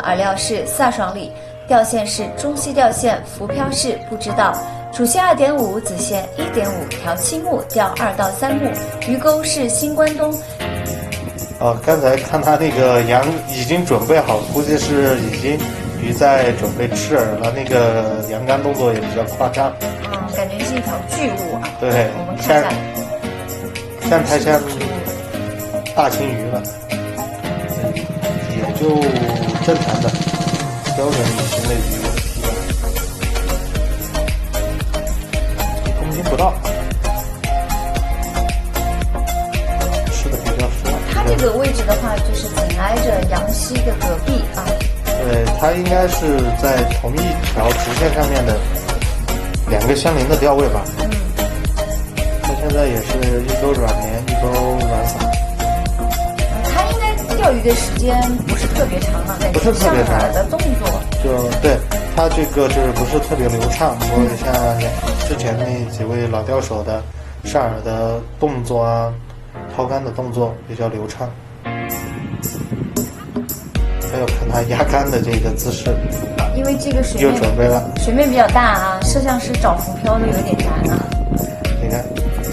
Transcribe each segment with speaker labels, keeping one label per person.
Speaker 1: 饵料是飒爽里，钓线是中西钓线，浮漂是不知道。主线2.5，子线1.5，调7目，钓2到3目。鱼钩是新关东。
Speaker 2: 刚才看他那个羊已经准备好，估计是已经鱼在准备吃饵了。那个羊竿动作也比较夸张。
Speaker 1: 感觉是一条巨物啊。
Speaker 2: 对，
Speaker 1: 我们看一下，
Speaker 2: 像太像大青鱼了，也就正常的标准鱼型的鱼，1公斤不到，吃的比较爽。
Speaker 1: 它这个位置的话，就是紧挨着羊溪的隔壁啊。
Speaker 2: 对，它应该是在同一条直线上面的2个相邻的钓位吧。它现在也是一钩软连，一钩软撒。
Speaker 1: 它应该钓鱼的时间不是特别长啊，
Speaker 2: 不是特别长
Speaker 1: 的动作。
Speaker 2: 对，它这个就是不是特别流畅。不过像之前那几位老钓手的上饵的动作啊，抛竿的动作比较流畅。还有看他压竿的这个姿势，
Speaker 1: 因为这个水
Speaker 2: 又
Speaker 1: 面
Speaker 2: 准备了，
Speaker 1: 水面比较大啊，摄像师找浮漂都有点难啊。
Speaker 2: 你看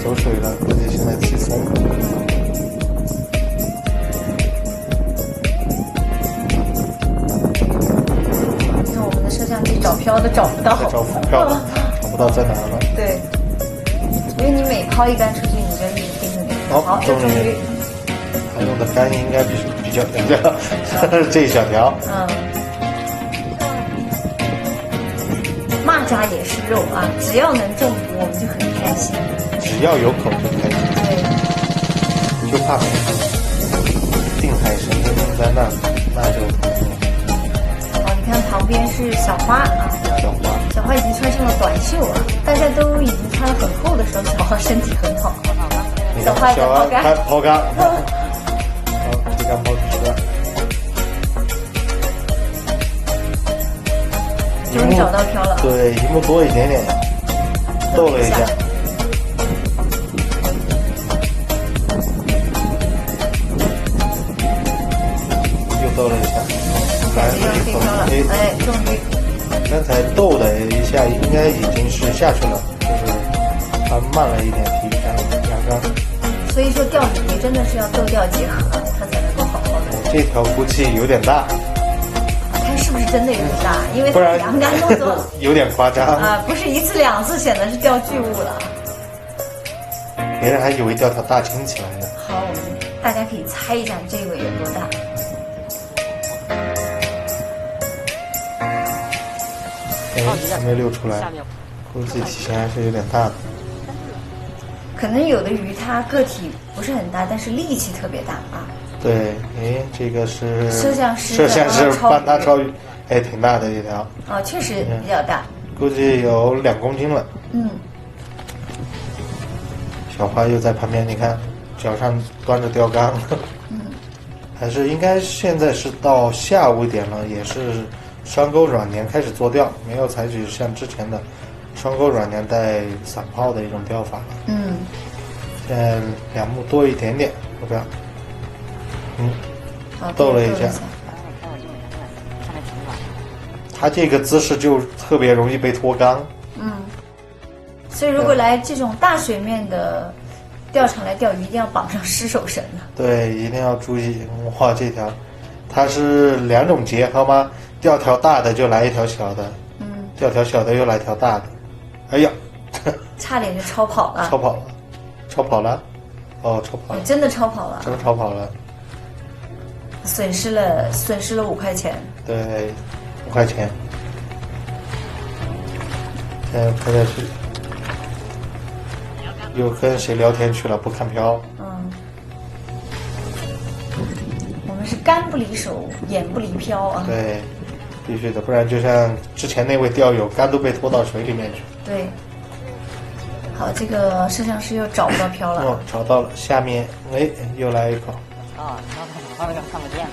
Speaker 2: 走水了，估计现在起风了。
Speaker 1: 你看我们的摄像机找漂都找不到，
Speaker 2: 在找浮漂了，找不到在哪了。
Speaker 1: 对，因为你每抛一竿出去，你就一直盯着那个。好，终于。
Speaker 2: 他用的竿应该比较这一小条。
Speaker 1: 蚂蚱也是肉啊，只要能中毒，我们就很开心。
Speaker 2: 只要有口就开心。
Speaker 1: 对，
Speaker 2: 就怕定海神针在那就。
Speaker 1: 好，你看旁边是小花啊，小花已经穿上了短袖啊，大家都已经穿了很厚的时候，小花身体很好。小花在抛竿，
Speaker 2: 抛竿。这竿抛出去了，
Speaker 1: 终于找到漂了。
Speaker 2: 对，一目多一点点，逗了一下，又逗了一下，
Speaker 1: 感觉要飞漂了，哎，终于。
Speaker 2: 刚才逗的一下，应该已经是下去了，就是它慢了一点提阳竿。
Speaker 1: 所以说钓鱼真的是要逗钓结合，它才能够好好的。
Speaker 2: 这条估计有点大，
Speaker 1: 看是不是真的有点大？因为
Speaker 2: 不然
Speaker 1: 阳竿动作
Speaker 2: 有点夸张
Speaker 1: 啊，不是1次2次显得是钓巨物了。
Speaker 2: 别人还以为钓条大青起来呢。
Speaker 1: 好，我们大家可以猜一下这个有多大？
Speaker 2: 还没溜出来，估计体型还是有点大的。
Speaker 1: 可能有的鱼它个体不是很大，但是力气特别大啊。
Speaker 2: 对，这个是
Speaker 1: 摄像师
Speaker 2: 帮他抄鱼，挺大的一条。
Speaker 1: 确实比较大，
Speaker 2: 估计有2公斤了。小花又在旁边，你看脚上端着钓竿。还是应该现在是到下午一点了，也是双钩软连开始做钓，没有采取像之前的双钩软连带散炮的一种钓法了。现在2目多一点点，要不要？逗了一下。他这个姿势就特别容易被脱竿。
Speaker 1: 所以如果来这种大水面的钓场来钓鱼，一定要绑上湿手绳的。
Speaker 2: 对，一定要注意。哇，这条它是2种结合吗？钓条大的就来一条小的，钓条小的又来条大的。哎呀，
Speaker 1: 差点就超跑了。
Speaker 2: 超跑了。超跑了。
Speaker 1: 真的超跑了。
Speaker 2: 真超跑了。
Speaker 1: 损失了5块钱。
Speaker 2: 对，5块钱。现在拍下去，又跟谁聊天去了？不看漂。
Speaker 1: 我们是竿不离手，眼不离漂啊。
Speaker 2: 对，必须的，不然就像之前那位钓友，竿都被拖到水里面去。
Speaker 1: 对。好，这个摄像师又找不到漂了。
Speaker 2: 找到了，下面又来一口。
Speaker 3: 那个看不见了。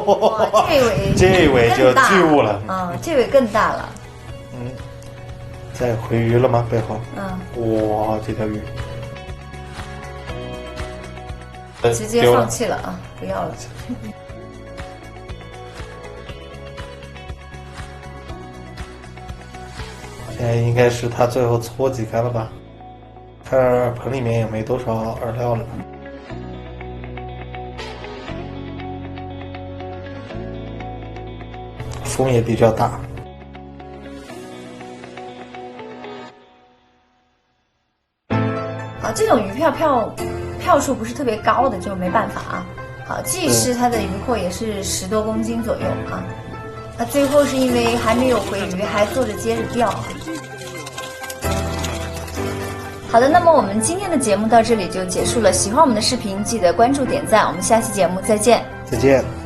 Speaker 1: 哇，这尾
Speaker 2: 就巨物了。
Speaker 1: 这尾更大了。
Speaker 2: 在回鱼了吗？背后？哇，这条鱼
Speaker 1: 直接放弃了啊，不要了。
Speaker 2: 现在应该是他最后搓几竿了吧？看盆里面也没多少饵料了。风也比较大。
Speaker 1: 这种鱼票数不是特别高的就没办法啊。好，技师它的鱼货也是10多公斤左右啊。那最后是因为还没有回鱼，还做着接着钓。好的，那么我们今天的节目到这里就结束了。喜欢我们的视频，记得关注点赞。我们下期节目再见。
Speaker 2: 再见。